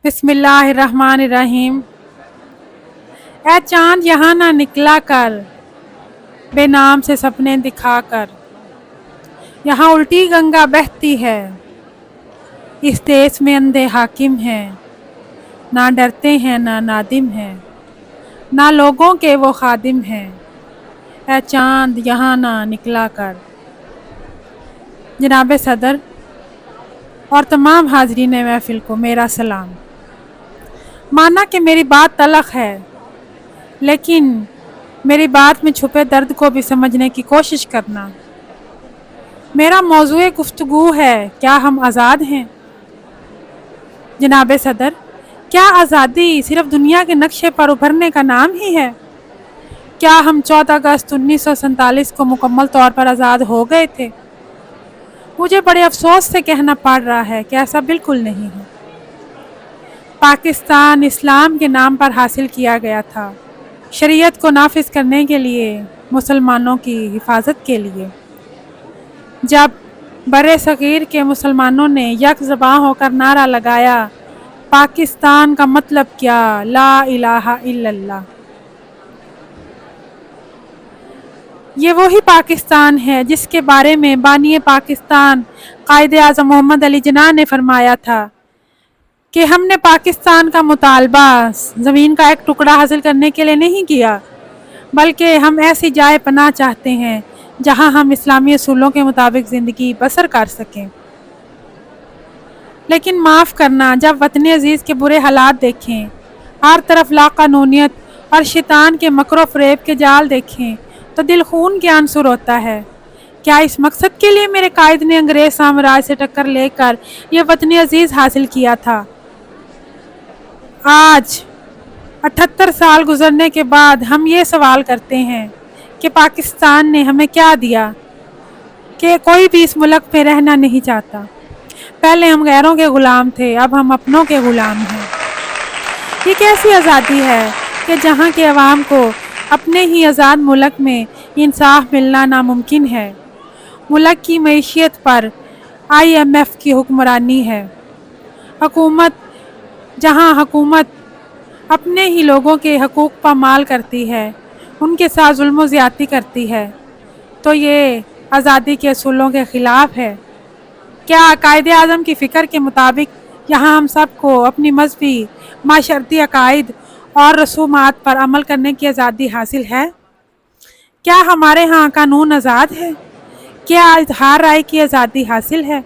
बिस्मिल्लाहिर्रहमानिर्रहीम। ऐ चाँद यहाँ ना निकला कर, बेनाम से सपने दिखा कर। यहाँ उल्टी गंगा बहती है, इस देश में अंधे हाकिम हैं। ना डरते हैं ना नादिम हैं, ना लोगों के वो खादिम हैं। ऐ चाँद यहाँ ना निकला कर। जनाब सदर और तमाम हाजरीन महफिल को मेरा सलाम। माना कि मेरी बात तलख है, लेकिन मेरी बात में छुपे दर्द को भी समझने की कोशिश करना। मेरा मौज़ूए गुफ्तगू है, क्या हम आज़ाद हैं? जनाब सदर, क्या आज़ादी सिर्फ दुनिया के नक्शे पर उभरने का नाम ही है? क्या हम 14 अगस्त 1947 को मुकम्मल तौर पर आज़ाद हो गए थे? मुझे बड़े अफसोस से कहना पड़ रहा है कि ऐसा बिल्कुल नहीं है। पाकिस्तान इस्लाम के नाम पर हासिल किया गया था, शरीयत को नाफिज करने के लिए, मुसलमानों की हिफाजत के लिए। जब बरे सगीर के मुसलमानों ने यक ज़बां होकर नारा लगाया, पाकिस्तान का मतलब क्या, ला इलाहा इल्लल्लाह। ये वही पाकिस्तान है जिसके बारे में बानी पाकिस्तान कायदे आज़म मोहम्मद अली जिन्ना ने फरमाया था कि हमने पाकिस्तान का मुतालबा ज़मीन का एक टुकड़ा हासिल करने के लिए नहीं किया, बल्कि हम ऐसी जाए पनाह चाहते हैं जहां हम इस्लामी असूलों के मुताबिक ज़िंदगी बसर कर सकें। लेकिन माफ़ करना, जब वतन अज़ीज़ के बुरे हालात देखें, हर तरफ लाक़ानूनियत और शैतान के मकरो फ़रेब के जाल देखें, तो दिल खून के आंसर होता है। क्या इस मकसद के लिए मेरे कायद ने अंग्रेज़ साम्राज्य से टक्कर लेकर यह वतन अज़ीज़ हासिल किया था? आज 78 साल गुजरने के बाद हम ये सवाल करते हैं कि पाकिस्तान ने हमें क्या दिया कि कोई भी इस मुल्क में रहना नहीं चाहता। पहले हम गैरों के ग़ुलाम थे, अब हम अपनों के ग़ुलाम हैं। ये कैसी आज़ादी है कि जहाँ के अवाम को अपने ही आज़ाद मुल्क में इंसाफ मिलना नामुमकिन है। मुल्क की मईशियत पर IMF की हुक्मरानी है। जहाँ हुकूमत अपने ही लोगों के हकूक़ पामाल करती है, उनके साथ जुल्म व ज़्यादती करती है, तो ये आज़ादी के असूलों के ख़िलाफ़ है। क्या कायदे आज़म की फ़िक्र के मुताबिक यहाँ हम सबको अपनी मजहबी, माशरती अकायद और रसूमात पर अमल करने की आज़ादी हासिल है? क्या हमारे यहाँ कानून आज़ाद है? क्या इज़हार राय की आज़ादी हासिल है?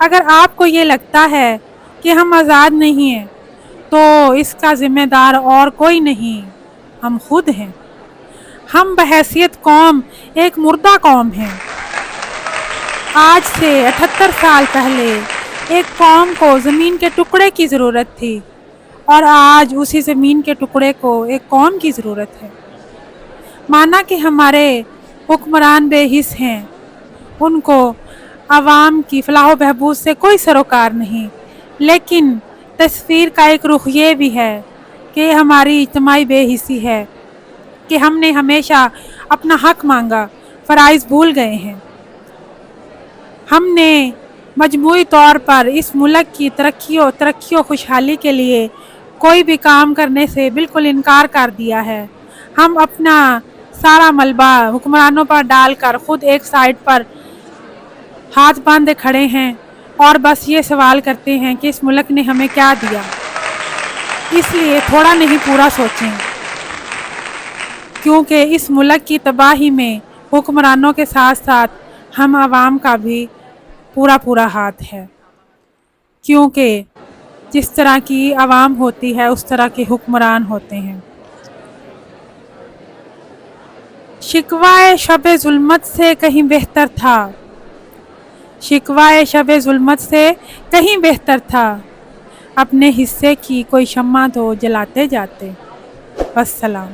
अगर आपको ये लगता है कि हम आज़ाद नहीं हैं, तो इसका ज़िम्मेदार और कोई नहीं, हम खुद हैं। हम बहैसियत कौम एक मुर्दा कौम हैं। आज से 78 साल पहले एक कौम को ज़मीन के टुकड़े की ज़रूरत थी, और आज उसी ज़मीन के टुकड़े को एक कौम की ज़रूरत है। माना कि हमारे हुक्मरान बेहिस हैं, उनको आवाम की फलाह व बहबूद से कोई सरोकार नहीं, लेकिन तस्वीर का एक रुख ये भी है कि हमारी इज्तिमाई बेहिसी है कि हमने हमेशा अपना हक मांगा, फ़राइज़ भूल गए हैं। हमने मजमूई तौर पर इस मुल्क की तरक्की व खुशहाली के लिए कोई भी काम करने से बिल्कुल इनकार कर दिया है। हम अपना सारा मलबा हुक्मरानों पर डालकर खुद एक साइड पर हाथ बांधे खड़े हैं और बस ये सवाल करते हैं कि इस मुल्क ने हमें क्या दिया। इसलिए थोड़ा नहीं पूरा सोचें, क्योंकि इस मुल्क की तबाही में हुक्मरानों के साथ साथ हम आवाम का भी पूरा हाथ है, क्योंकि जिस तरह की आवाम होती है उस तरह के हुक्मरान होते हैं। शिकवाए शब ज़ुल्मत से कहीं बेहतर था, शिकवाए शब ज़ुल्मत से कहीं बेहतर था, अपने हिस्से की कोई शम्मा तो जलाते जाते। वस्सलाम।